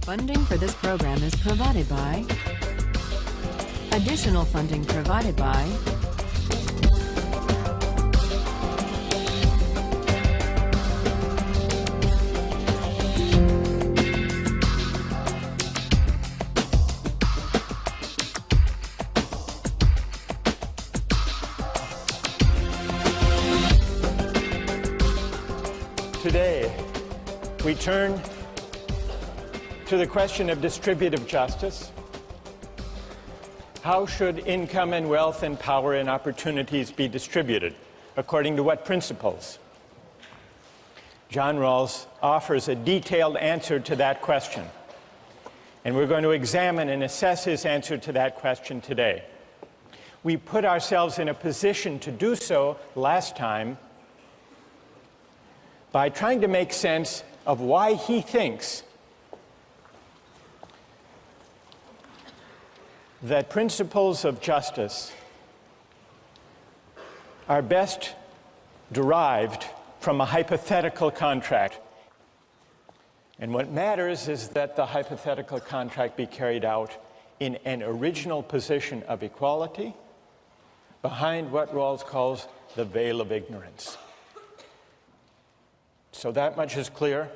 Funding for this program is provided by. Additional funding provided by. Today, we turn to the question of distributive justice. How should income and wealth and power and opportunities be distributed? According to what principles? John Rawls offers a detailed answer to that question. And we're going to examine and assess his answer to that question today. We put ourselves in a position to do so last time by trying to make sense of why he thinks that principles of justice are best derived from a hypothetical contract. And what matters is that the hypothetical contract be carried out in an original position of equality behind what Rawls calls the veil of ignorance. So that much is clear.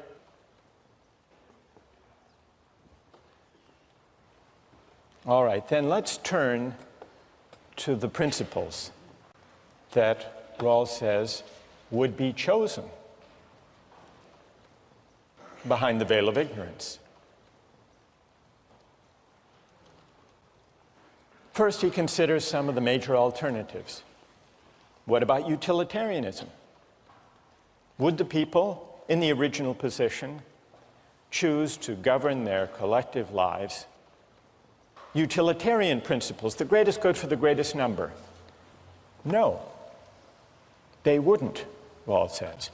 All right, then let's turn to the principles that Rawls says would be chosen behind the veil of ignorance. First, he considers some of the major alternatives. What about utilitarianism? Would the people in the original position choose to govern their collective lives? Utilitarian principles, the greatest good for the greatest number. No, they wouldn't, Rawls says.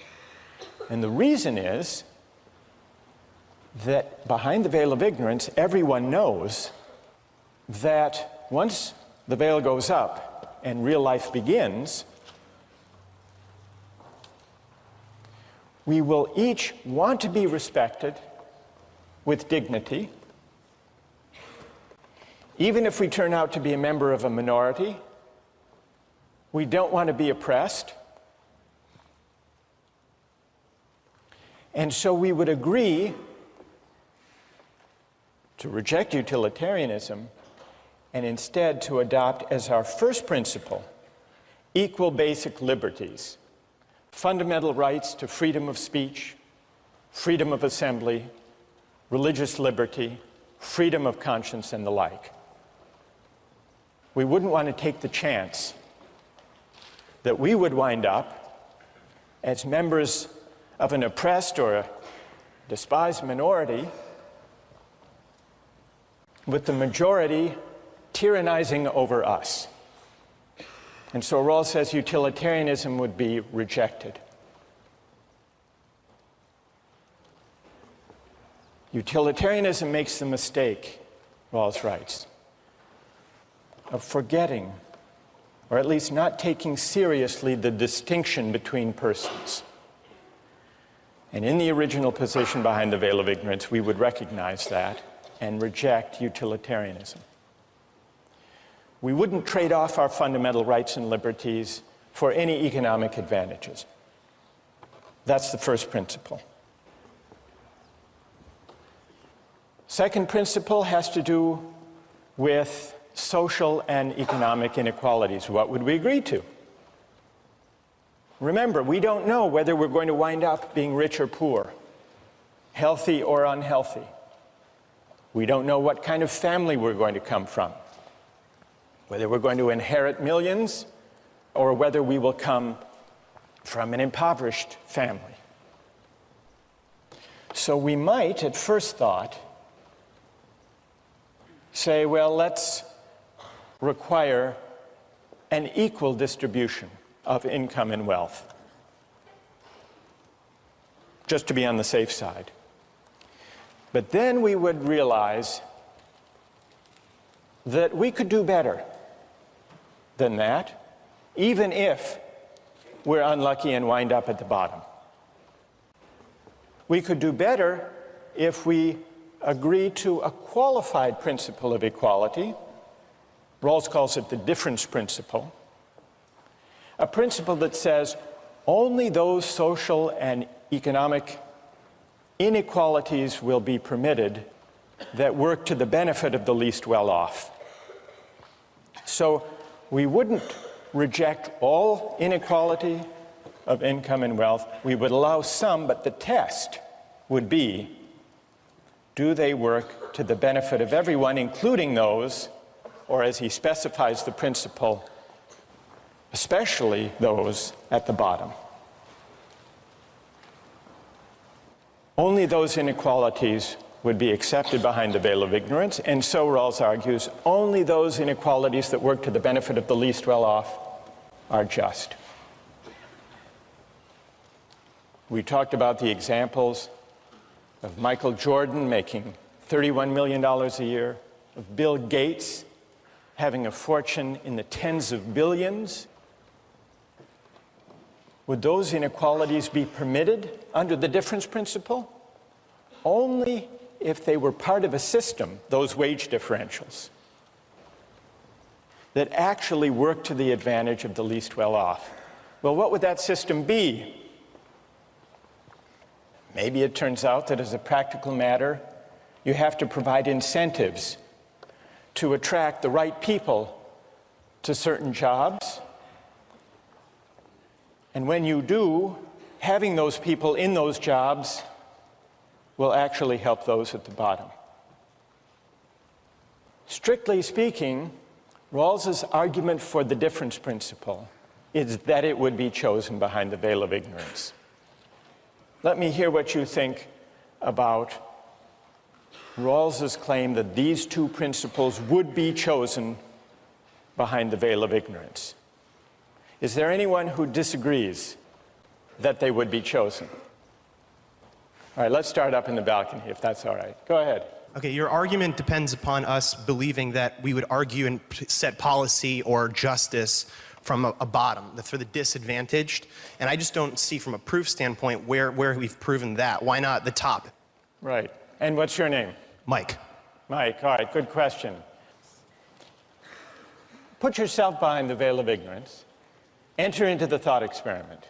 And the reason is that behind the veil of ignorance, everyone knows that once the veil goes up and real life begins, we will each want to be respected with dignity. Even if we turn out to be a member of a minority, we don't want to be oppressed. And so we would agree to reject utilitarianism and instead to adopt as our first principle equal basic liberties, fundamental rights to freedom of speech, freedom of assembly, religious liberty, freedom of conscience, and the like. We wouldn't want to take the chance that we would wind up as members of an oppressed or a despised minority with the majority tyrannizing over us. And so Rawls says utilitarianism would be rejected. Utilitarianism makes the mistake, Rawls writes, of forgetting, or at least not taking seriously, the distinction between persons. And in the original position behind the veil of ignorance, we would recognize that and reject utilitarianism. We wouldn't trade off our fundamental rights and liberties for any economic advantages. That's the first principle. Second principle has to do with social and economic inequalities. What would we agree to? Remember, we don't know whether we're going to wind up being rich or poor, healthy or unhealthy. We don't know what kind of family we're going to come from, whether we're going to inherit millions or whether we will come from an impoverished family. So we might, at first thought, say, well, let's require an equal distribution of income and wealth, just to be on the safe side. But then we would realize that we could do better than that, even if we're unlucky and wind up at the bottom. We could do better if we agree to a qualified principle of equality. Rawls calls it the difference principle. A principle that says only those social and economic inequalities will be permitted that work to the benefit of the least well-off. So we wouldn't reject all inequality of income and wealth. We would allow some, but the test would be, do they work to the benefit of everyone, including those, or as he specifies the principle, especially those at the bottom. Only those inequalities would be accepted behind the veil of ignorance, and so Rawls argues, only those inequalities that work to the benefit of the least well-off are just. We talked about the examples of Michael Jordan making $31 million a year, of Bill Gates having a fortune in the tens of billions. Would those inequalities be permitted under the difference principle? Only if they were part of a system, those wage differentials, that actually work to the advantage of the least well-off. Well, what would that system be? Maybe it turns out that as a practical matter, you have to provide incentives to attract the right people to certain jobs. And when you do, having those people in those jobs will actually help those at the bottom. Strictly speaking, Rawls's argument for the difference principle is that it would be chosen behind the veil of ignorance. Let me hear what you think about Rawls's claim that these two principles would be chosen behind the veil of ignorance. Is there anyone who disagrees that they would be chosen? All right, let's start up in the balcony, if that's all right. Go ahead. Okay, your argument depends upon us believing that we would argue and set policy or justice from a bottom, that's for the disadvantaged. And I just don't see from a proof standpoint where we've proven that. Why not the top? Right. And what's your name? Mike. Mike, all right, good question. Put yourself behind the veil of ignorance. Enter into the thought experiment.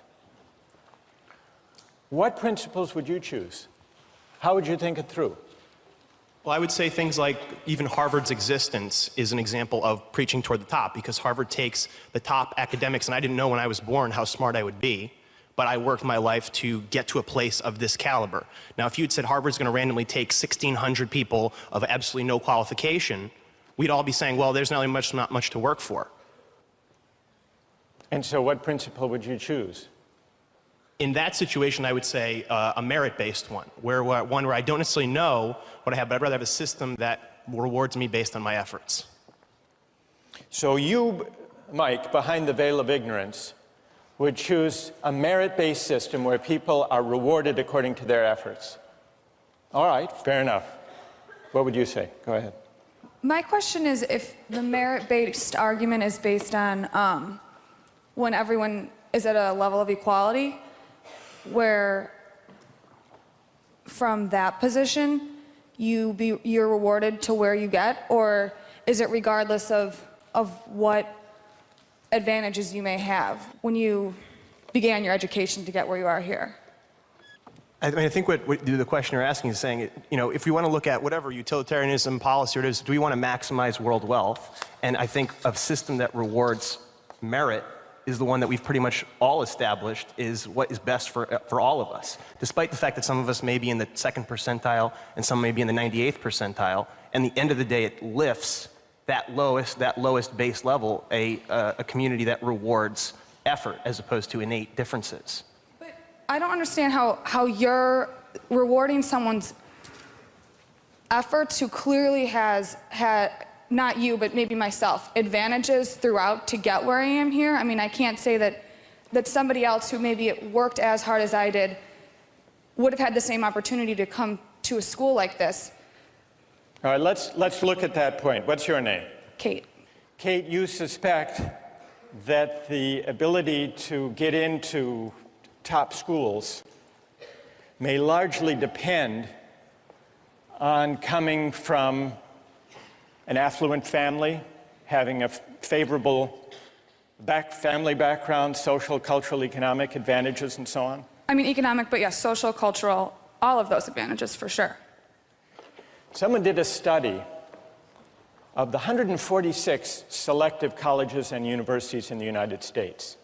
What principles would you choose? How would you think it through? Well, I would say things like even Harvard's existence is an example of preaching toward the top, because Harvard takes the top academics, and I didn't know when I was born how smart I would be, but I worked my life to get to a place of this caliber. Now, if you'd said Harvard's going to randomly take 1,600 people of absolutely no qualification, we'd all be saying, well, there's not much to work for. And so what principle would you choose? In that situation, I would say a merit-based one, where I don't necessarily know what I have, but I'd rather have a system that rewards me based on my efforts. So you, Mike, behind the veil of ignorance, would choose a merit-based system where people are rewarded according to their efforts. All right, fair enough. What would you say? Go ahead. My question is, if the merit-based argument is based on when everyone is at a level of equality, where from that position you're rewarded to where you get, or is it regardless of what advantages you may have when you began your education to get where you are here? I mean, I think what the question you're asking is saying, you know, if we want to look at whatever utilitarianism policy it is, do we want to maximize world wealth? And I think a system that rewards merit is the one that we've pretty much all established is what is best for all of us. Despite the fact that some of us may be in the 2nd percentile and some may be in the 98th percentile, and at the end of the day it lifts that lowest base level a community that rewards effort as opposed to innate differences. But I don't understand how you're rewarding someone's efforts who clearly has had, not you, but maybe myself, advantages throughout to get where I am here. I mean, I can't say that somebody else who maybe worked as hard as I did would have had the same opportunity to come to a school like this. All right, let's look at that point. What's your name? Kate. Kate, you suspect that the ability to get into top schools may largely depend on coming from an affluent family, having a favorable family background, social, cultural, economic advantages, and so on? I mean, economic, but yes, social, cultural, all of those advantages for sure. Someone did a study of the 146 selective colleges and universities in the United States.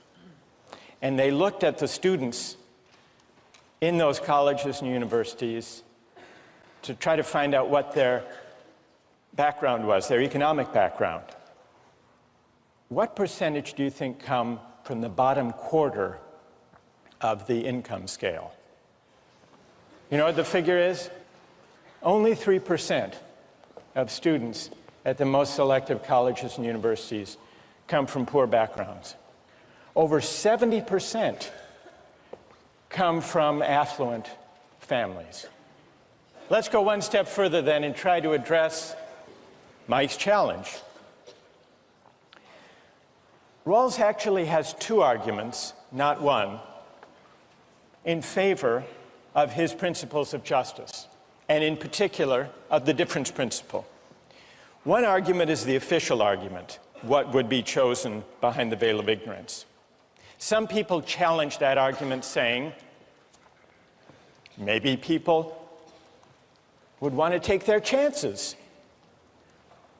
And they looked at the students in those colleges and universities to try to find out what their background was, their economic background. What percentage do you think come from the bottom quarter of the income scale? You know what the figure is? Only 3% of students at the most selective colleges and universities come from poor backgrounds. Over 70% come from affluent families. Let's go one step further then and try to address Mike's challenge. Rawls actually has two arguments, not one, in favor of his principles of justice, and in particular of the difference principle. One argument is the official argument, what would be chosen behind the veil of ignorance. Some people challenge that argument, saying maybe people would want to take their chances.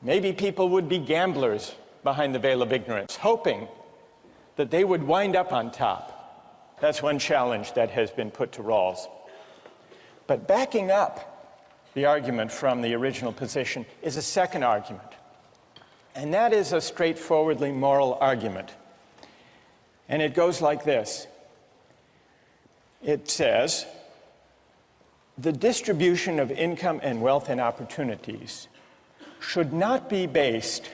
Maybe people would be gamblers behind the veil of ignorance, hoping that they would wind up on top. That's one challenge that has been put to Rawls. But backing up the argument from the original position is a second argument. And that is a straightforwardly moral argument. And it goes like this. It says, the distribution of income and wealth and opportunities should not be based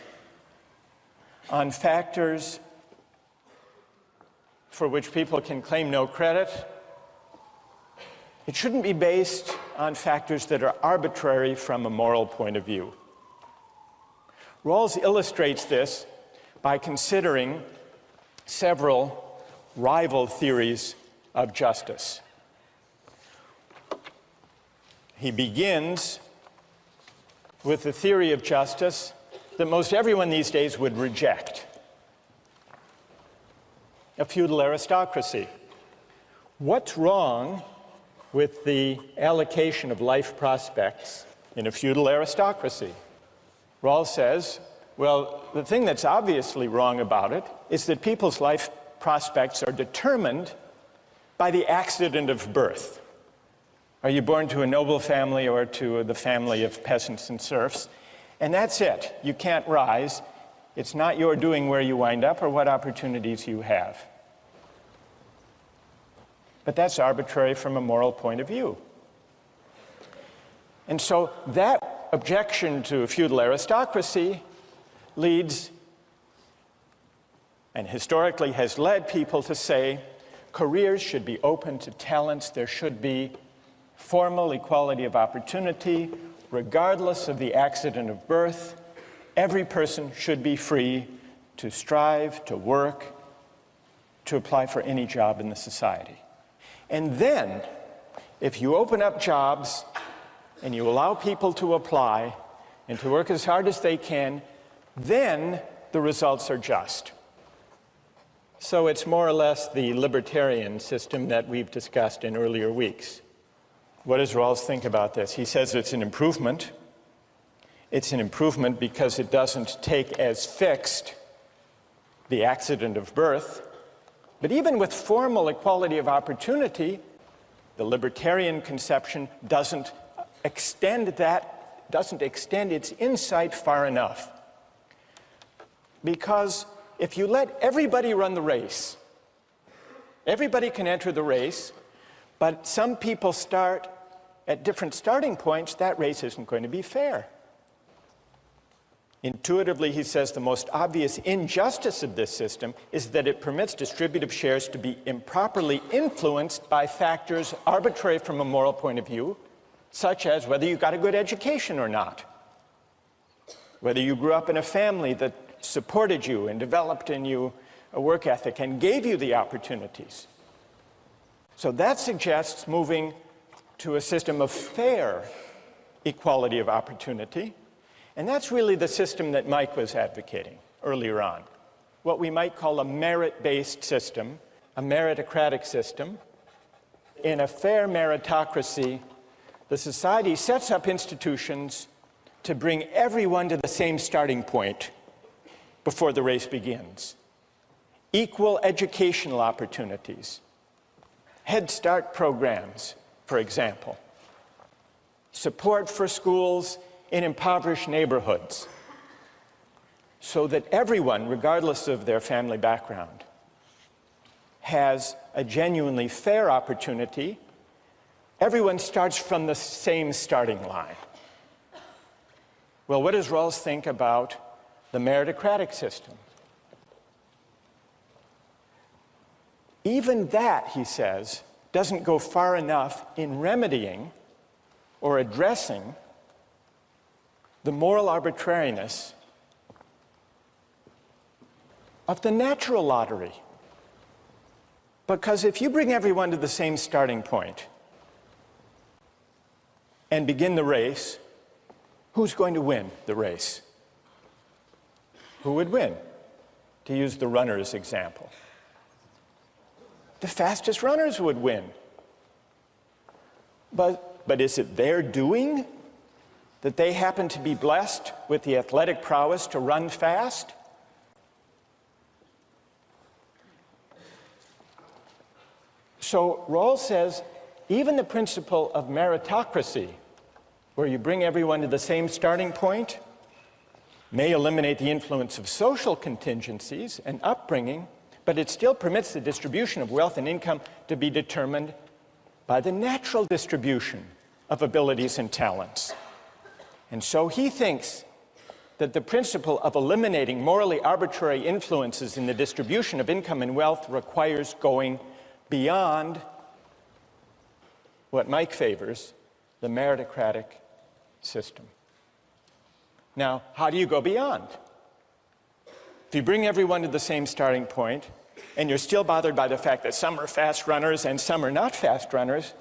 on factors for which people can claim no credit. It shouldn't be based on factors that are arbitrary from a moral point of view. Rawls illustrates this by considering several rival theories of justice. He begins with the theory of justice that most everyone these days would reject: a feudal aristocracy. What's wrong with the allocation of life prospects in a feudal aristocracy? Rawls says, well, the thing that's obviously wrong about it is that people's life prospects are determined by the accident of birth. Are you born to a noble family or to the family of peasants and serfs? And that's it. You can't rise. It's not your doing where you wind up or what opportunities you have. But that's arbitrary from a moral point of view. And so that objection to feudal aristocracy leads, and historically has led people to say, careers should be open to talents. There should be formal equality of opportunity, regardless of the accident of birth. Every person should be free to strive, to work, to apply for any job in the society. And then, if you open up jobs and you allow people to apply and to work as hard as they can, then the results are just. So it's more or less the libertarian system that we've discussed in earlier weeks. What does Rawls think about this? He says it's an improvement. It's an improvement because it doesn't take as fixed the accident of birth. But even with formal equality of opportunity, the libertarian conception doesn't extend its insight far enough. Because if you let everybody run the race, everybody can enter the race, but some people start at different starting points, that race isn't going to be fair. Intuitively, he says, the most obvious injustice of this system is that it permits distributive shares to be improperly influenced by factors arbitrary from a moral point of view, such as whether you got a good education or not, whether you grew up in a family that supported you and developed in you a work ethic and gave you the opportunities. So that suggests moving to a system of fair equality of opportunity. And that's really the system that Mike was advocating earlier on. What we might call a merit-based system, a meritocratic system. In a fair meritocracy, the society sets up institutions to bring everyone to the same starting point before the race begins. Equal educational opportunities, Head Start programs, for example, support for schools in impoverished neighborhoods, so that everyone, regardless of their family background, has a genuinely fair opportunity. Everyone starts from the same starting line. Well, what does Rawls think about the meritocratic system? Even that, he says, doesn't go far enough in remedying or addressing the moral arbitrariness of the natural lottery. Because if you bring everyone to the same starting point and begin the race, who's going to win the race? Who would win? To use the runners example. The fastest runners would win. But is it their doing that they happen to be blessed with the athletic prowess to run fast? So Rawls says, even the principle of meritocracy, where you bring everyone to the same starting point, may eliminate the influence of social contingencies and upbringing, but it still permits the distribution of wealth and income to be determined by the natural distribution of abilities and talents. And so he thinks that the principle of eliminating morally arbitrary influences in the distribution of income and wealth requires going beyond what Mike favors, the meritocratic system. Now, how do you go beyond? If you bring everyone to the same starting point, and you're still bothered by the fact that some are fast runners and some are not fast runners,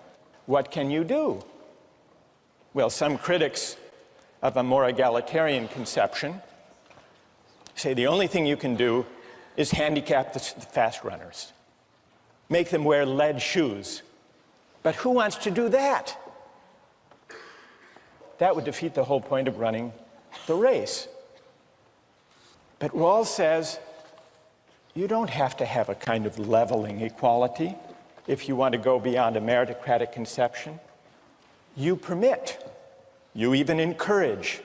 what can you do? Well, some critics of a more egalitarian conception say the only thing you can do is handicap the fast runners. Make them wear lead shoes. But who wants to do that? That would defeat the whole point of running the race. But Rawls says you don't have to have a kind of leveling equality if you want to go beyond a meritocratic conception. You permit, you even encourage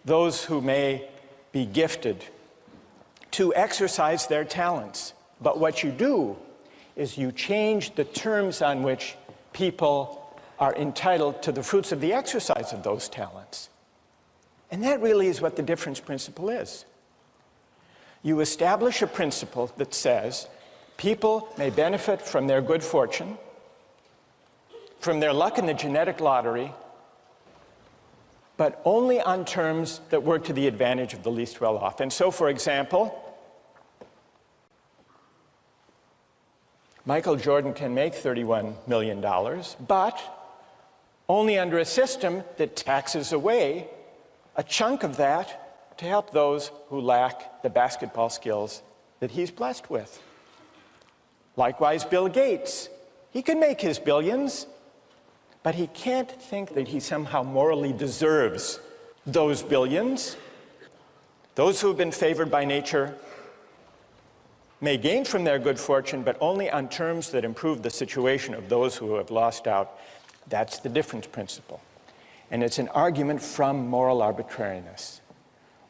those who may be gifted to exercise their talents. But what you do is you change the terms on which people are entitled to the fruits of the exercise of those talents. And that really is what the difference principle is. You establish a principle that says people may benefit from their good fortune, from their luck in the genetic lottery, but only on terms that work to the advantage of the least well-off. And so, for example, Michael Jordan can make $31 million, but only under a system that taxes away a chunk of that to help those who lack the basketball skills that he's blessed with. Likewise, Bill Gates, he can make his billions, but he can't think that he somehow morally deserves those billions. Those who have been favored by nature may gain from their good fortune, but only on terms that improve the situation of those who have lost out. That's the difference principle. And it's an argument from moral arbitrariness.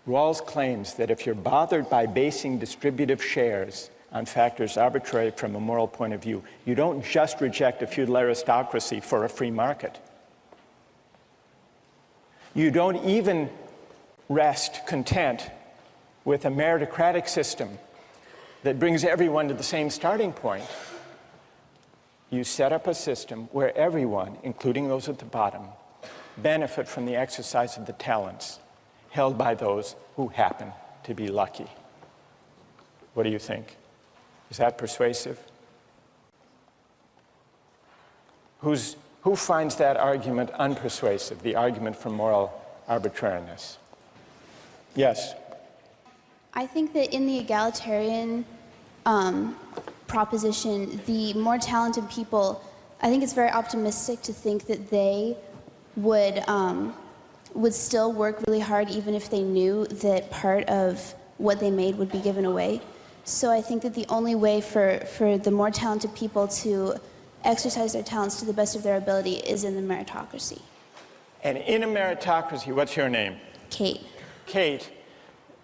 Rawls claims that if you're bothered by basing distributive shares on factors arbitrary from a moral point of view, you don't just reject a feudal aristocracy for a free market. You don't even rest content with a meritocratic system that brings everyone to the same starting point. You set up a system where everyone, including those at the bottom, benefit from the exercise of the talents held by those who happen to be lucky. What do you think? Is that persuasive? Who's Who finds that argument unpersuasive, the argument for moral arbitrariness? Yes? I think that in the egalitarian proposition, the more talented people, I think it's very optimistic to think that they would still work really hard even if they knew that part of what they made would be given away. So I think that the only way for the more talented people to exercise their talents to the best of their ability is in the meritocracy. And in a meritocracy, what's your name? Kate. Kate,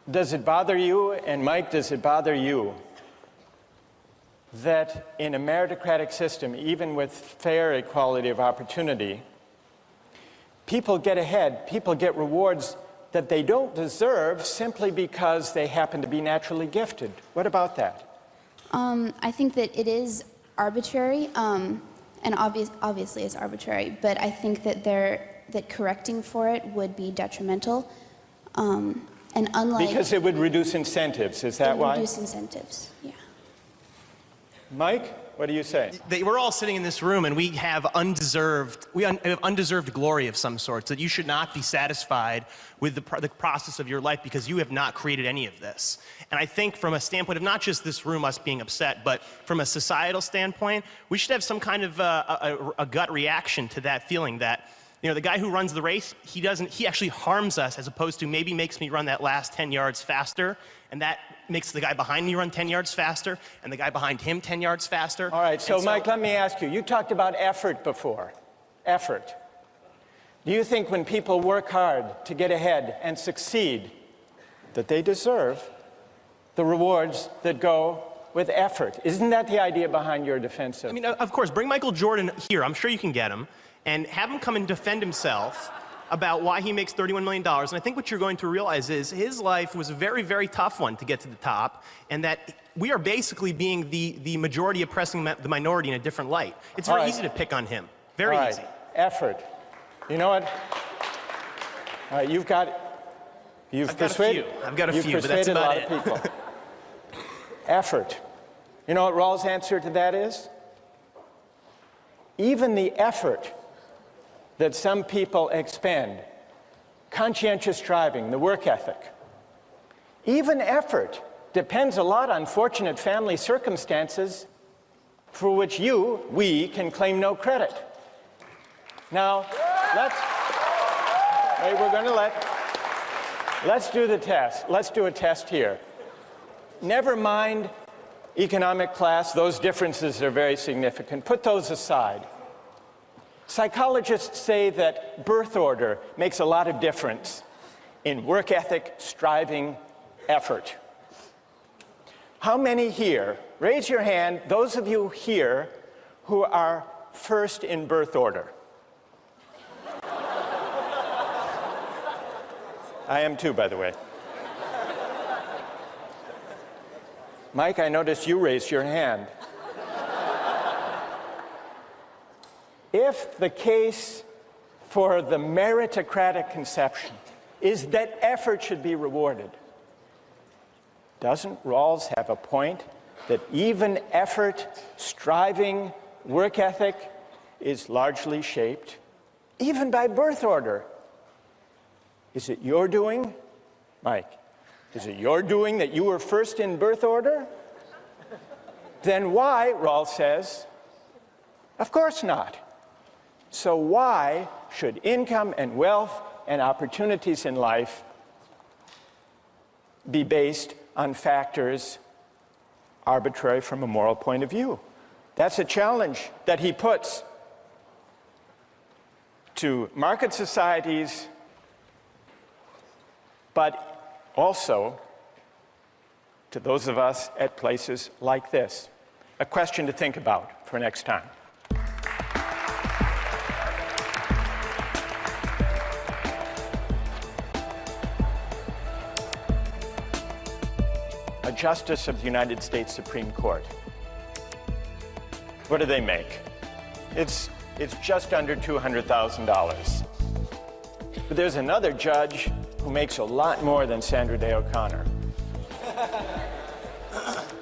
does it bother you, and Mike, does it bother you that in a meritocratic system, even with fair equality of opportunity, people get ahead, people get rewards that they don't deserve simply because they happen to be naturally gifted? What about that? I think that it is arbitrary, and obviously it's arbitrary, but I think that that correcting for it would be detrimental. And unlike... Because it would reduce incentives, is that why? It would reduce incentives, yeah. Mike, what do you say? We're all sitting in this room and we have undeserved glory of some sort, that you should not be satisfied with the process of your life because you have not created any of this. And I think from a standpoint of not just this room, us being upset, but from a societal standpoint, we should have some kind of a gut reaction to that feeling that, you know, the guy who runs the race, he actually harms us as opposed to maybe makes me run that last 10 yards faster, and that makes the guy behind me run 10 yards faster, and the guy behind him 10 yards faster. All right, so Mike, let me ask you, you talked about effort before. Effort. Do you think when people work hard to get ahead and succeed, that they deserve the rewards that go with effort? Isn't that the idea behind your defense of... I mean, of course, bring Michael Jordan here, I'm sure you can get him, and have him come and defend himself about why he makes $31 million. And I think what you're going to realize is his life was a very, very tough one to get to the top, and that we are basically being the majority oppressing the minority in a different light. It's very easy to pick on him. Very easy. Effort. You know what? All right, I've got a few, but that's about it. People. Effort. You know what Rawls' answer to that is? Even the effort that some people expend, conscientious striving, the work ethic, even effort depends a lot on fortunate family circumstances for which we can claim no credit. Now, let's do the test. Let's do a test here. Never mind economic class, those differences are very significant. Put those aside. Psychologists say that birth order makes a lot of difference in work ethic, striving, effort. How many here, raise your hand, those of you here who are first in birth order? I am too, by the way. Mike, I noticed you raised your hand. If the case for the meritocratic conception is that effort should be rewarded, doesn't Rawls have a point that even effort, striving, work ethic is largely shaped even by birth order? Is it your doing, Mike? Is it your doing that you were first in birth order? Then why, Rawls says, of course not. So why should income and wealth and opportunities in life be based on factors arbitrary from a moral point of view? That's a challenge that he puts to market societies, but also to those of us at places like this. A question to think about for next time. A justice of the United States Supreme Court. What do they make? It's just under $200,000. But there's another judge who makes a lot more than Sandra Day O'Connor.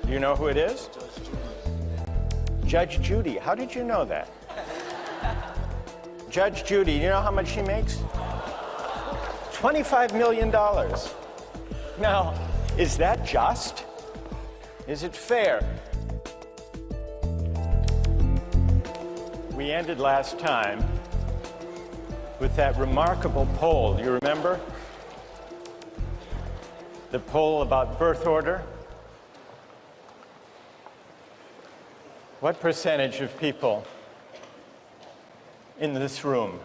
Do you know who it is? Judge Judy. How did you know that? Judge Judy, you know how much she makes? $25 million. Now, is that just? Is it fair? We ended last time with that remarkable poll. You remember? The poll about birth order. What percentage of people in this room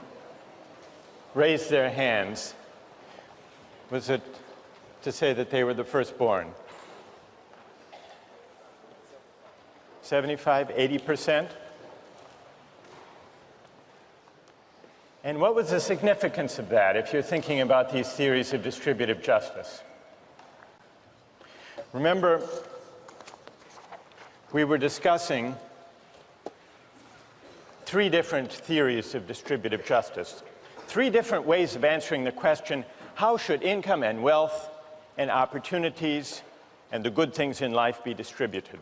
raised their hands? Was it to say that they were the firstborn? 75, 80%? And what was the significance of that if you're thinking about these theories of distributive justice? Remember, we were discussing three different theories of distributive justice, three different ways of answering the question, how should income and wealth and opportunities and the good things in life be distributed?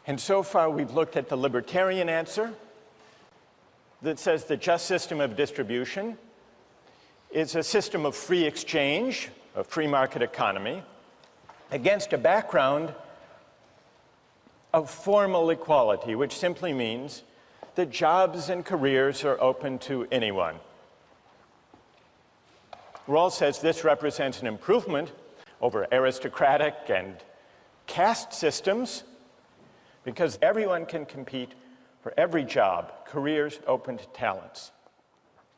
And so far, we've looked at the libertarian answer that says the just system of distribution is a system of free exchange, a free market economy, against a background of formal equality, which simply means that jobs and careers are open to anyone. Rawls says this represents an improvement over aristocratic and caste systems because everyone can compete for every job, careers open to talents.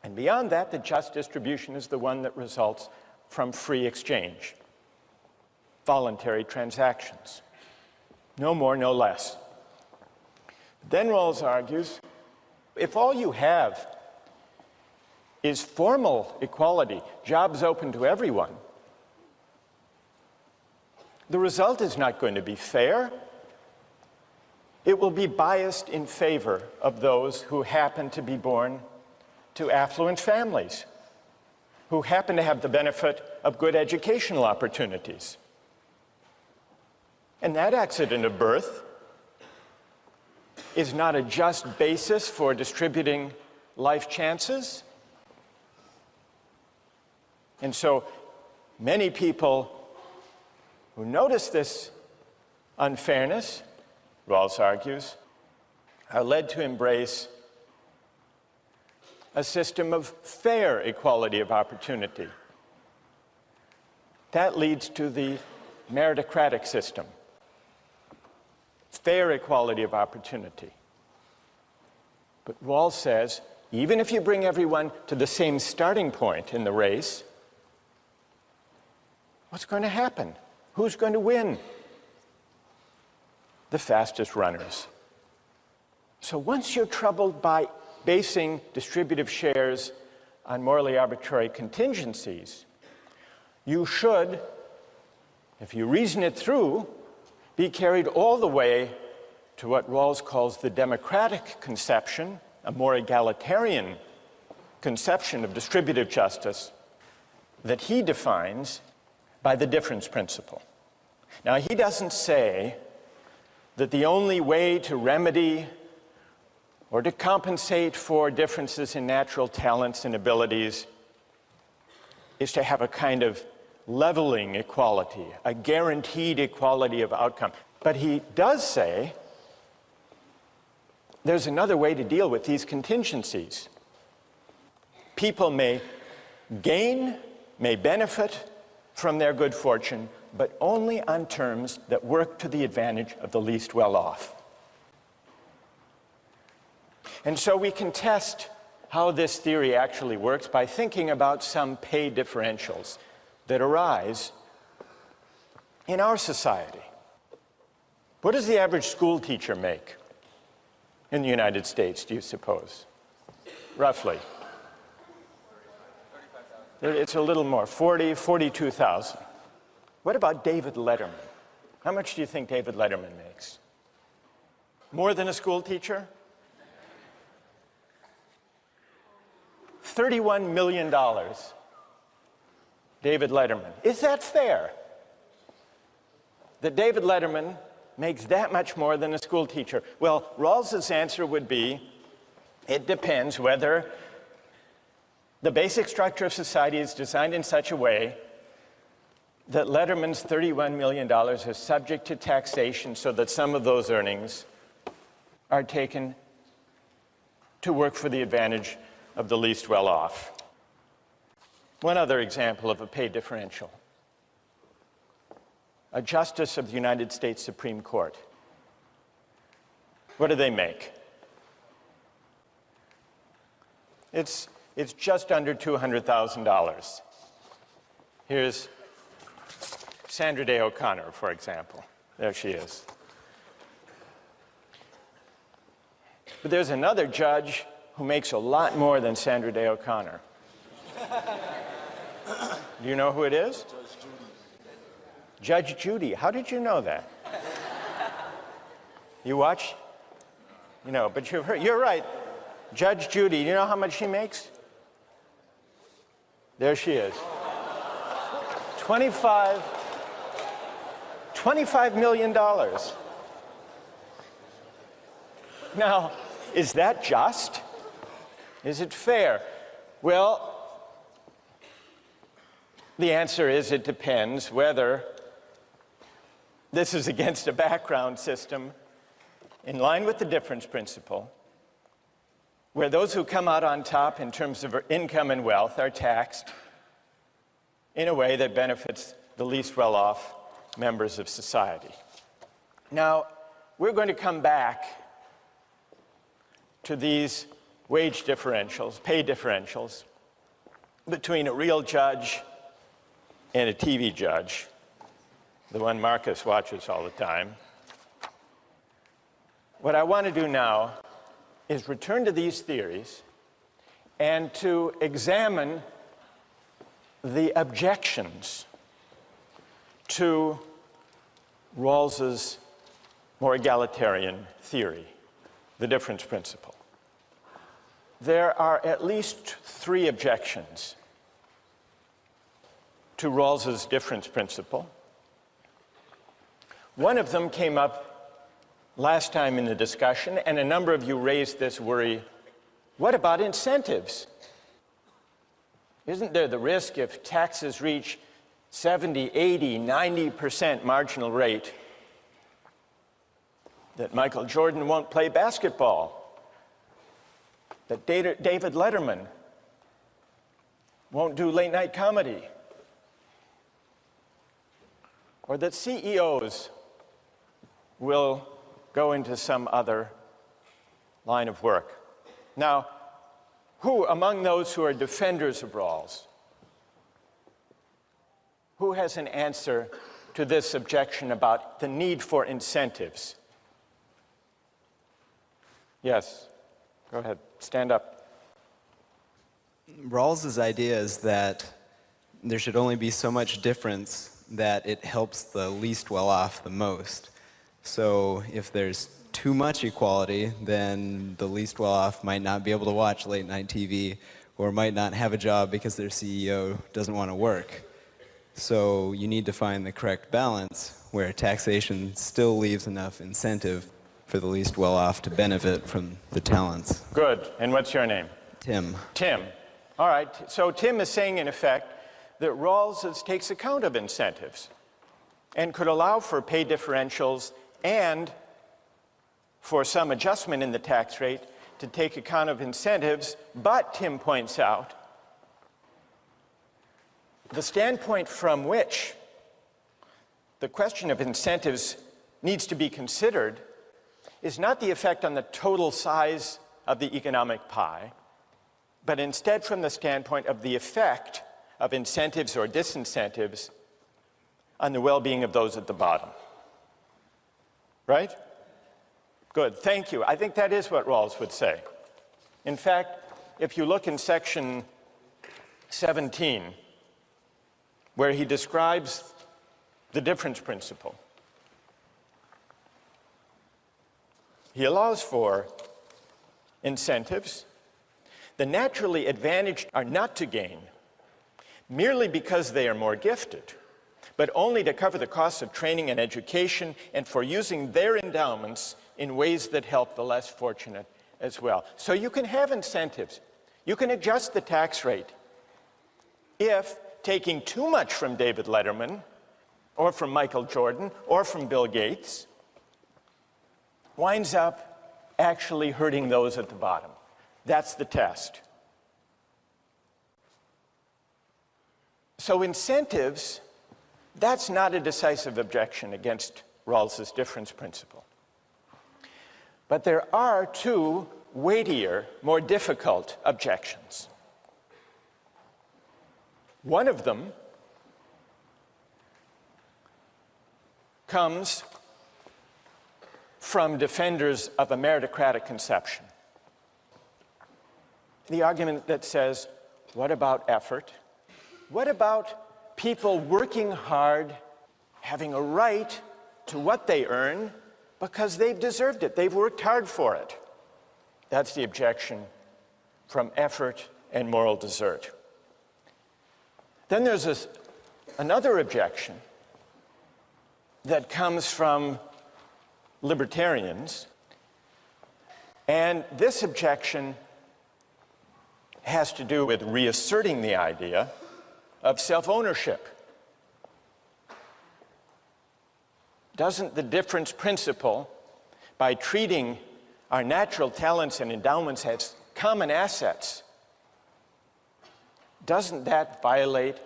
And beyond that, the just distribution is the one that results from free exchange, voluntary transactions. No more, no less. Then Rawls argues, if all you have is formal equality, jobs open to everyone, the result is not going to be fair. It will be biased in favor of those who happen to be born to affluent families, who happen to have the benefit of good educational opportunities. And that accident of birth is not a just basis for distributing life chances. And so many people who notice this unfairness, Rawls argues, are led to embrace a system of fair equality of opportunity. That leads to the meritocratic system. Fair equality of opportunity. But Rawls says, even if you bring everyone to the same starting point in the race, what's going to happen? Who's going to win? The fastest runners. So once you're troubled by basing distributive shares on morally arbitrary contingencies, you should, if you reason it through, be carried all the way to what Rawls calls the democratic conception, a more egalitarian conception of distributive justice that he defines by the difference principle. Now, he doesn't say that the only way to remedy or to compensate for differences in natural talents and abilities is to have a kind of leveling equality, a guaranteed equality of outcome. But he does say there's another way to deal with these contingencies. People may gain, may benefit from their good fortune, but only on terms that work to the advantage of the least well-off. And so we can test how this theory actually works by thinking about some pay differentials that arise in our society. What does the average school teacher make in the United States, do you suppose? Roughly. It's a little more, 42,000. What about David Letterman? How much do you think David Letterman makes? More than a school teacher? $31 million. David Letterman. Is that fair? That David Letterman makes that much more than a school teacher? Well, Rawls's answer would be, it depends whether The basic structure of society is designed in such a way that Letterman's $31 million is subject to taxation so that some of those earnings are taken to work for the advantage of the least well-off. One other example of a pay differential. A justice of the United States Supreme Court. What do they make? It's just under $200,000. Here's Sandra Day O'Connor, for example. There she is. But there's another judge who makes a lot more than Sandra Day O'Connor. Do you know who it is? Judge Judy. How did you know that? You watch? You know, but you've heard, you're right. Judge Judy, you know how much she makes? There she is. $25 million. Now, is that just? Is it fair? Well, the answer is it depends whether this is against a background system in line with the difference principle, where those who come out on top in terms of income and wealth are taxed in a way that benefits the least well-off members of society. Now, we're going to come back to these wage differentials, pay differentials, between a real judge and a TV judge, the one Marcus watches all the time. What I want to do now is return to these theories and to examine the objections to Rawls's more egalitarian theory, the difference principle. There are at least 3 objections to Rawls's difference principle. One of them came up last time in the discussion, and a number of you raised this worry. What about incentives? Isn't there the risk if taxes reach 70, 80, 90% marginal rate that Michael Jordan won't play basketball, that David Letterman won't do late night comedy, or that CEOs will go into some other line of work? Now, who among those who are defenders of Rawls, who has an answer to this objection about the need for incentives? Yes, go ahead, stand up. Rawls's idea is that there should only be so much difference that it helps the least well-off the most. So if there's too much equality, then the least well-off might not be able to watch late-night TV or might not have a job because their CEO doesn't want to work. So you need to find the correct balance where taxation still leaves enough incentive for the least well-off to benefit from the talents. Good. And what's your name? Tim. Tim. All right. So Tim is saying, in effect, that Rawls takes account of incentives and could allow for pay differentials and for some adjustment in the tax rate to take account of incentives. But, Tim points out, the standpoint from which the question of incentives needs to be considered is not the effect on the total size of the economic pie, but instead from the standpoint of the effect of incentives or disincentives on the well-being of those at the bottom. Right? Good, thank you. I think that is what Rawls would say. In fact, if you look in section 17, where he describes the difference principle, he allows for incentives. The naturally advantaged are not to gain merely because they are more gifted, but only to cover the costs of training and education and for using their endowments in ways that help the less fortunate as well. So you can have incentives. You can adjust the tax rate if taking too much from David Letterman, or from Michael Jordan, or from Bill Gates winds up actually hurting those at the bottom. That's the test. So incentives, that's not a decisive objection against Rawls's difference principle. But there are two weightier, more difficult objections. One of them comes from defenders of a meritocratic conception. The argument that says, what about effort? What about people working hard, having a right to what they earn because they've deserved it, they've worked hard for it? That's the objection from effort and moral desert. Then there's another objection that comes from libertarians, and this objection has to do with reasserting the idea of self-ownership. Doesn't the difference principle, by treating our natural talents and endowments as common assets, doesn't that violate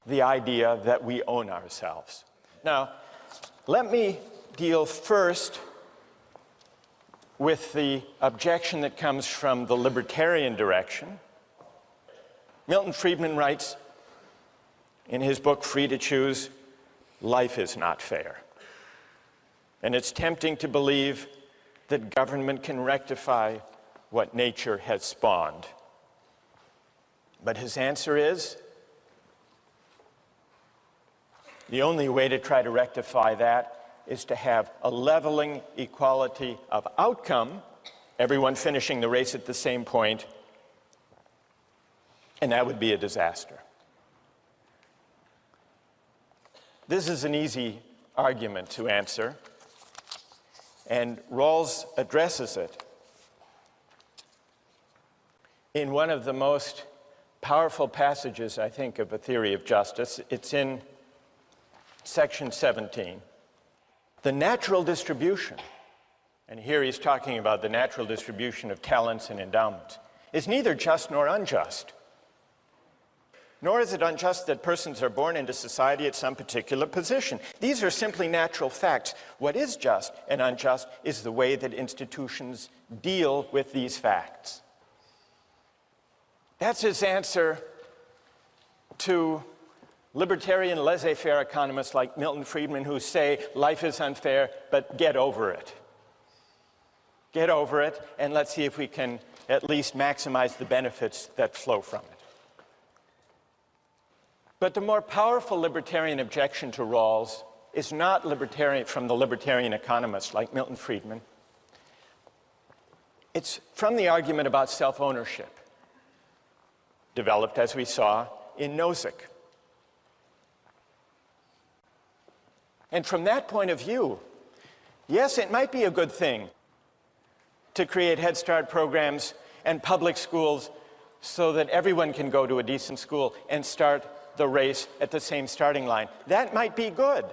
the idea that we own ourselves? Now, let me deal first with the objection that comes from the libertarian direction. Milton Friedman writes in his book, Free to Choose, life is not fair. And it's tempting to believe that government can rectify what nature has spawned. But his answer is, the only way to try to rectify that is to have a leveling equality of outcome, everyone finishing the race at the same point, and that would be a disaster. This is an easy argument to answer, and Rawls addresses it in one of the most powerful passages, I think, of A Theory of Justice. It's in section 17. The natural distribution, and here he's talking about the natural distribution of talents and endowments, is neither just nor unjust. Nor is it unjust that persons are born into society at some particular position. These are simply natural facts. What is just and unjust is the way that institutions deal with these facts. That's his answer to libertarian laissez-faire economists like Milton Friedman, who say life is unfair, but get over it. Get over it, and let's see if we can at least maximize the benefits that flow from it. But the more powerful libertarian objection to Rawls is not libertarian from the libertarian economists like Milton Friedman. It's from the argument about self-ownership, developed, as we saw, in Nozick. And from that point of view, yes, it might be a good thing to create Head Start programs and public schools so that everyone can go to a decent school and start the race at the same starting line. That might be good.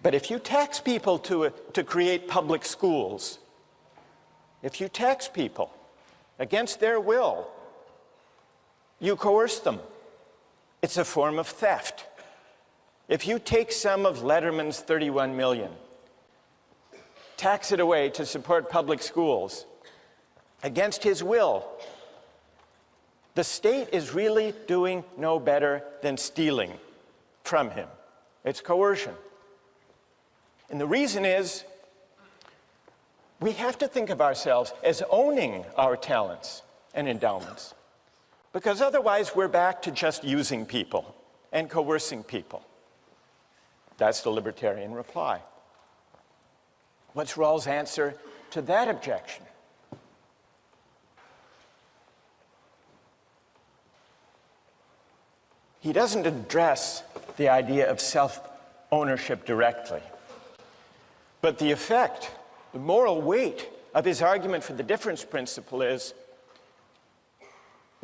But if you tax people to create public schools, if you tax people against their will, you coerce them. It's a form of theft. If you take some of Letterman's 31 million, tax it away to support public schools against his will, the state is really doing no better than stealing from him. It's coercion. And the reason is, we have to think of ourselves as owning our talents and endowments, because otherwise we're back to just using people and coercing people. That's the libertarian reply. What's Rawls' answer to that objection? He doesn't address the idea of self-ownership directly, but the effect, the moral weight of his argument for the difference principle is,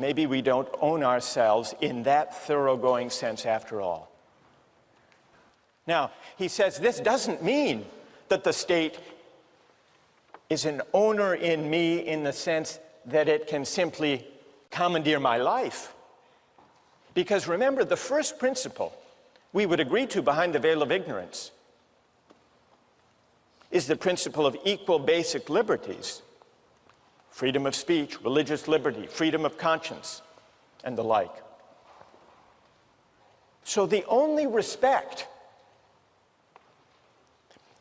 maybe we don't own ourselves in that thoroughgoing sense after all. Now, he says this doesn't mean that the state is an owner in me in the sense that it can simply commandeer my life. Because remember, the first principle we would agree to behind the veil of ignorance is the principle of equal basic liberties: freedom of speech, religious liberty, freedom of conscience, and the like. So the only respect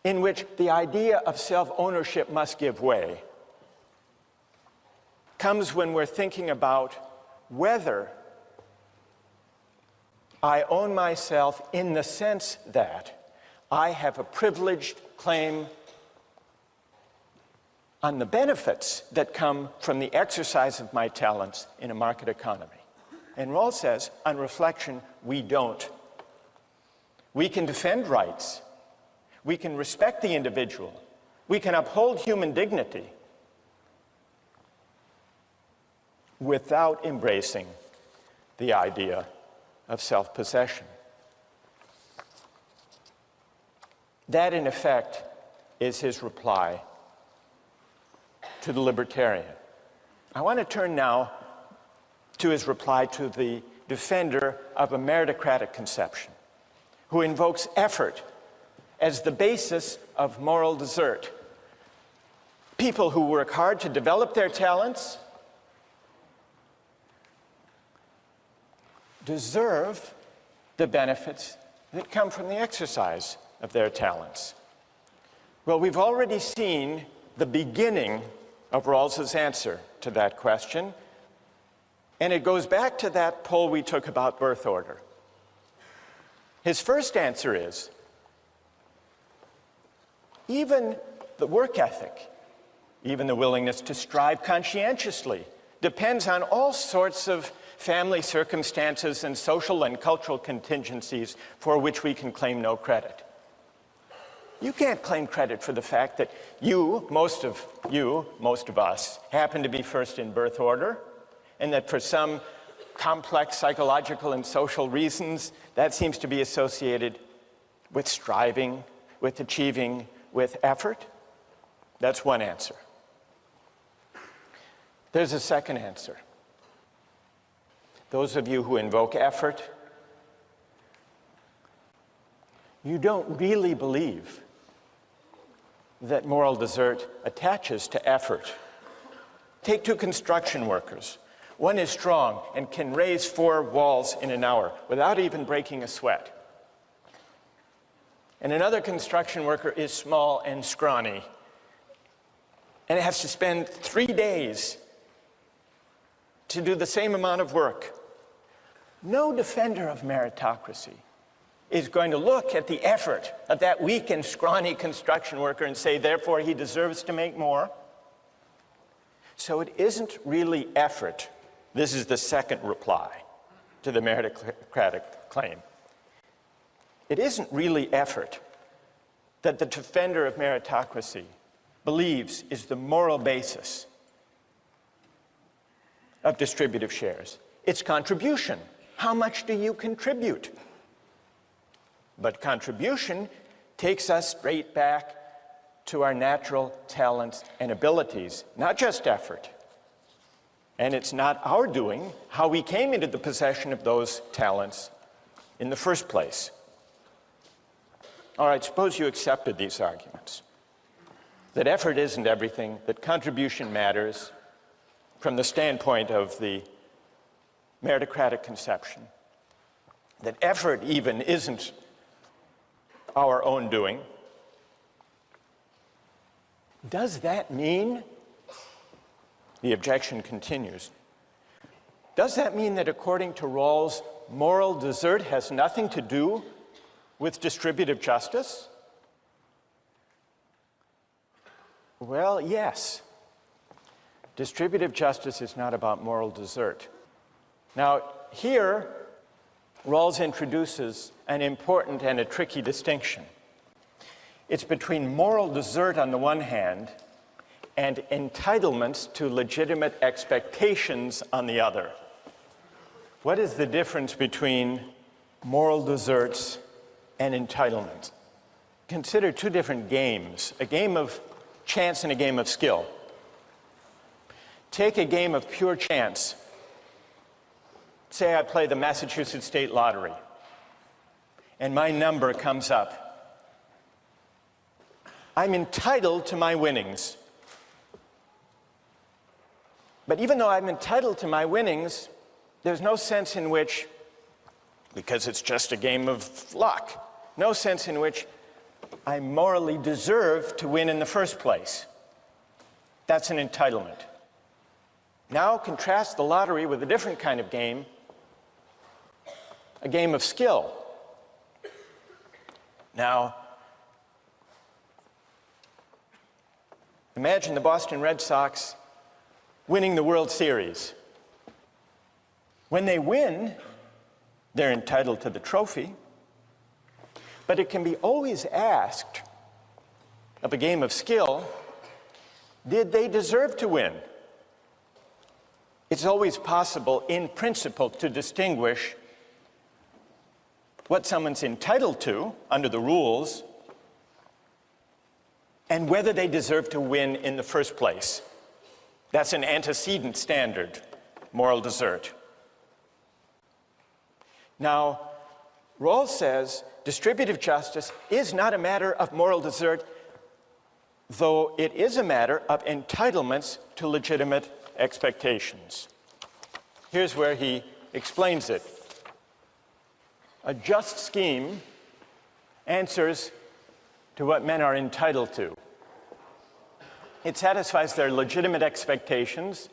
in which the idea of self-ownership must give way comes when we're thinking about whether I own myself in the sense that I have a privileged claim on the benefits that come from the exercise of my talents in a market economy. And Rawls says, on reflection, we don't. We can defend rights. We can respect the individual. We can uphold human dignity without embracing the idea of self-possession. That, in effect, is his reply to the libertarian. I want to turn now to his reply to the defender of a meritocratic conception, who invokes effort as the basis of moral desert. People who work hard to develop their talents deserve the benefits that come from the exercise of their talents. Well, we've already seen the beginning of Rawls's answer to that question, and it goes back to that poll we took about birth order. His first answer is, even the work ethic, even the willingness to strive conscientiously, depends on all sorts of family circumstances and social and cultural contingencies for which we can claim no credit. You can't claim credit for the fact that most of us, happen to be first in birth order, and that for some complex psychological and social reasons, that seems to be associated with striving, with achieving, with effort. That's one answer. There's a second answer. Those of you who invoke effort, you don't really believe that moral desert attaches to effort. Take two construction workers. One is strong and can raise 4 walls in an hour without even breaking a sweat. And another construction worker is small and scrawny, and it has to spend 3 days to do the same amount of work. No defender of meritocracy is going to look at the effort of that weak and scrawny construction worker and say, therefore, he deserves to make more. So it isn't really effort. This is the second reply to the meritocratic claim. It isn't really effort that the defender of meritocracy believes is the moral basis of distributive shares. It's contribution. How much do you contribute? But contribution takes us straight back to our natural talents and abilities, not just effort. And it's not our doing how we came into the possession of those talents in the first place. All right, suppose you accepted these arguments, that effort isn't everything, that contribution matters from the standpoint of the meritocratic conception, that effort even isn't our own doing. Does that mean, the objection continues, does that mean that according to Rawls, moral desert has nothing to do with distributive justice? Well, yes. Distributive justice is not about moral desert. Now, here, Rawls introduces an important and a tricky distinction. It's between moral desert on the one hand and entitlements to legitimate expectations on the other. What is the difference between moral deserts and entitlement? Consider two different games, a game of chance and a game of skill. Take a game of pure chance. Say I play the Massachusetts State Lottery, and my number comes up. I'm entitled to my winnings. But even though I'm entitled to my winnings, there's no sense in which, because it's just a game of luck, no sense in which I morally deserve to win in the first place. That's an entitlement. Now contrast the lottery with a different kind of game, a game of skill. Now, imagine the Boston Red Sox winning the World Series. When they win, they're entitled to the trophy, but it can be always asked of a game of skill, did they deserve to win? It's always possible, in principle, to distinguish what someone's entitled to under the rules and whether they deserve to win in the first place. That's an antecedent standard, moral desert. Now, Rawls says distributive justice is not a matter of moral desert, though it is a matter of entitlements to legitimate expectations. Here's where he explains it. A just scheme answers to what men are entitled to. It satisfies their legitimate expectations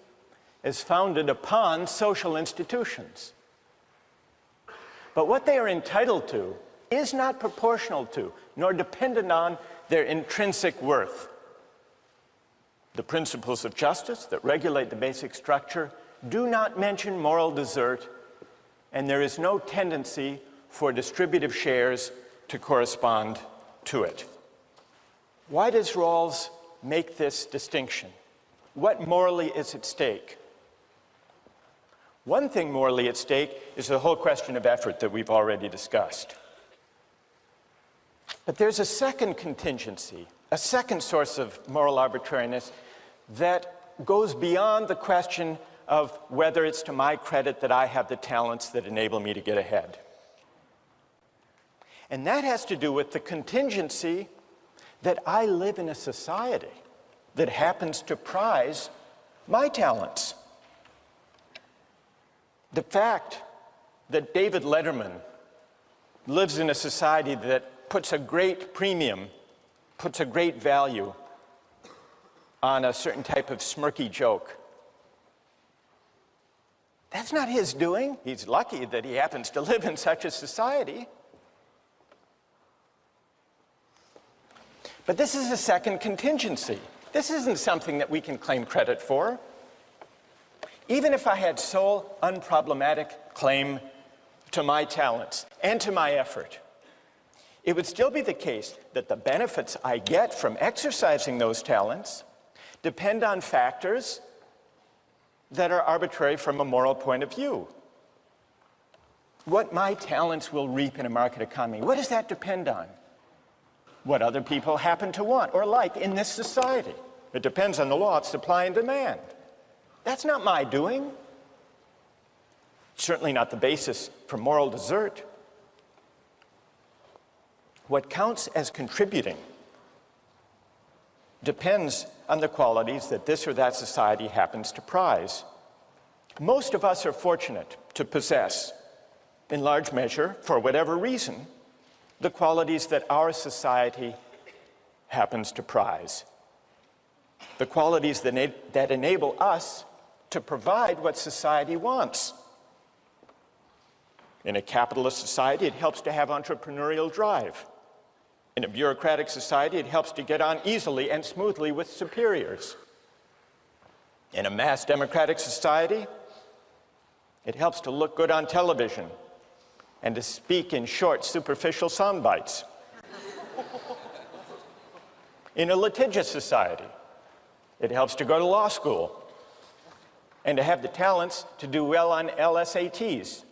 as founded upon social institutions. But what they are entitled to is not proportional to, nor dependent on, their intrinsic worth. The principles of justice that regulate the basic structure do not mention moral desert, and there is no tendency for distributive shares to correspond to it. Why does Rawls make this distinction? What morally is at stake? One thing morally at stake is the whole question of effort that we've already discussed. But there's a second contingency, a second source of moral arbitrariness that goes beyond the question of whether it's to my credit that I have the talents that enable me to get ahead. And that has to do with the contingency that I live in a society that happens to prize my talents. The fact that David Letterman lives in a society that puts a great premium, puts a great value on a certain type of smirky joke, that's not his doing. He's lucky that he happens to live in such a society. But this is a second contingency. This isn't something that we can claim credit for. Even if I had sole, unproblematic claim to my talents and to my effort, it would still be the case that the benefits I get from exercising those talents depend on factors that are arbitrary from a moral point of view. What my talents will reap in a market economy, what does that depend on? What other people happen to want or like in this society. It depends on the law of supply and demand. That's not my doing. Certainly not the basis for moral desert. What counts as contributing depends on the qualities that this or that society happens to prize. Most of us are fortunate to possess, in large measure, for whatever reason, the qualities that our society happens to prize. The qualities that enable us to provide what society wants. In a capitalist society, it helps to have entrepreneurial drive. In a bureaucratic society, it helps to get on easily and smoothly with superiors. In a mass democratic society, it helps to look good on television and to speak in short, superficial sound bites. In a litigious society, it helps to go to law school and to have the talents to do well on LSATs.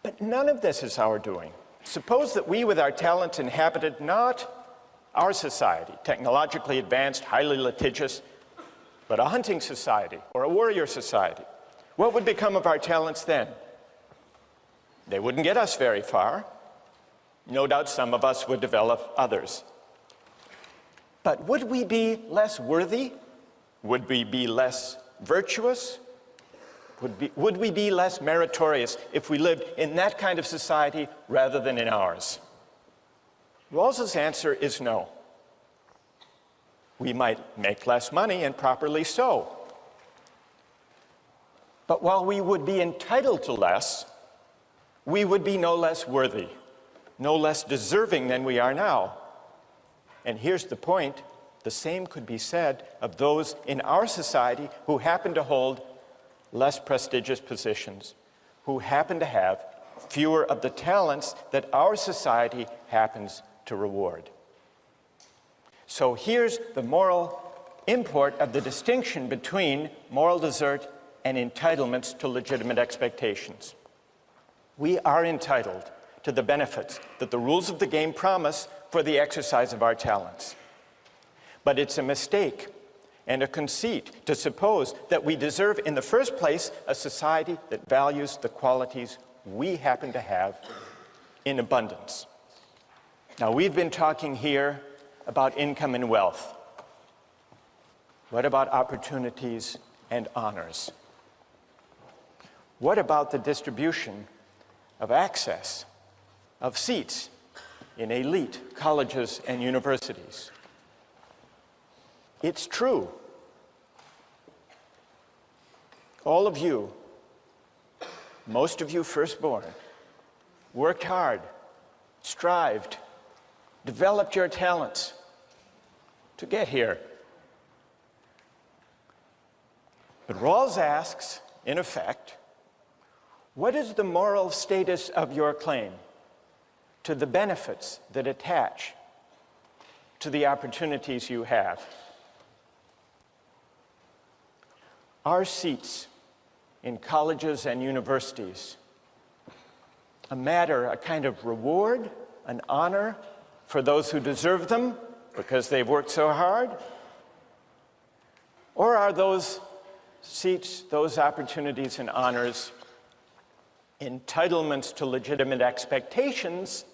But none of this is our doing. Suppose that we, with our talents, inhabited not our society, technologically advanced, highly litigious, but a hunting society or a warrior society. What would become of our talents then? They wouldn't get us very far. No doubt some of us would develop others. But would we be less worthy? Would we be less virtuous? Would we be less meritorious if we lived in that kind of society rather than in ours? Rawls's answer is no. We might make less money, and properly so. But while we would be entitled to less, we would be no less worthy, no less deserving than we are now. And here's the point: the same could be said of those in our society who happen to hold less prestigious positions, who happen to have fewer of the talents that our society happens to reward. So here's the moral import of the distinction between moral desert and entitlements to legitimate expectations. We are entitled to the benefits that the rules of the game promise for the exercise of our talents. But it's a mistake and a conceit to suppose that we deserve in the first place a society that values the qualities we happen to have in abundance. Now, we've been talking here about income and wealth. What about opportunities and honors? What about the distribution of access, of seats in elite colleges and universities? It's true. All of you, most of you firstborn, worked hard, strived, developed your talents to get here. But Rawls asks, in effect, what is the moral status of your claim to the benefits that attach to the opportunities you have? Are seats in colleges and universities a matter, a kind of reward, an honor for those who deserve them because they've worked so hard? Or are those seats, those opportunities and honors, entitlements to legitimate expectations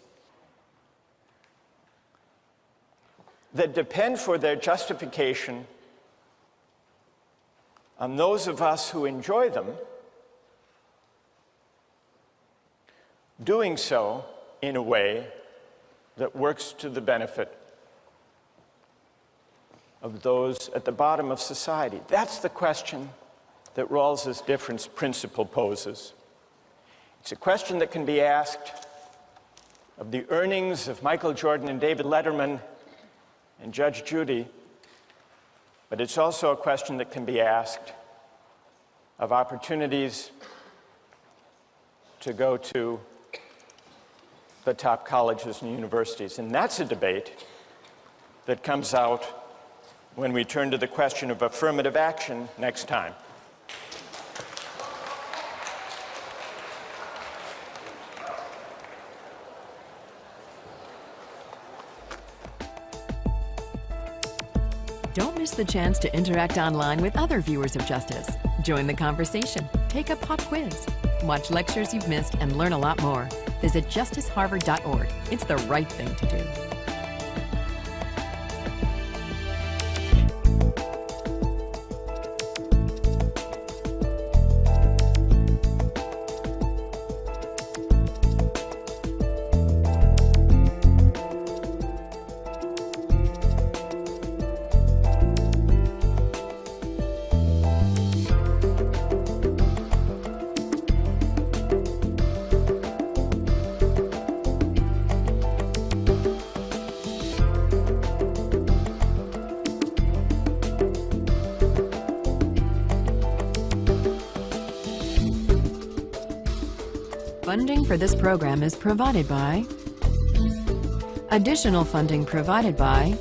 that depend for their justification on those of us who enjoy them, doing so in a way that works to the benefit of those at the bottom of society? That's the question that Rawls's difference principle poses. It's a question that can be asked of the earnings of Michael Jordan and David Letterman and Judge Judy, but it's also a question that can be asked of opportunities to go to the top colleges and universities. And that's a debate that comes out when we turn to the question of affirmative action next time. Don't miss the chance to interact online with other viewers of Justice. Join the conversation, take a pop quiz, watch lectures you've missed, and learn a lot more. Visit justiceharvard.org. It's the right thing to do. Funding for this program is provided by... Additional funding provided by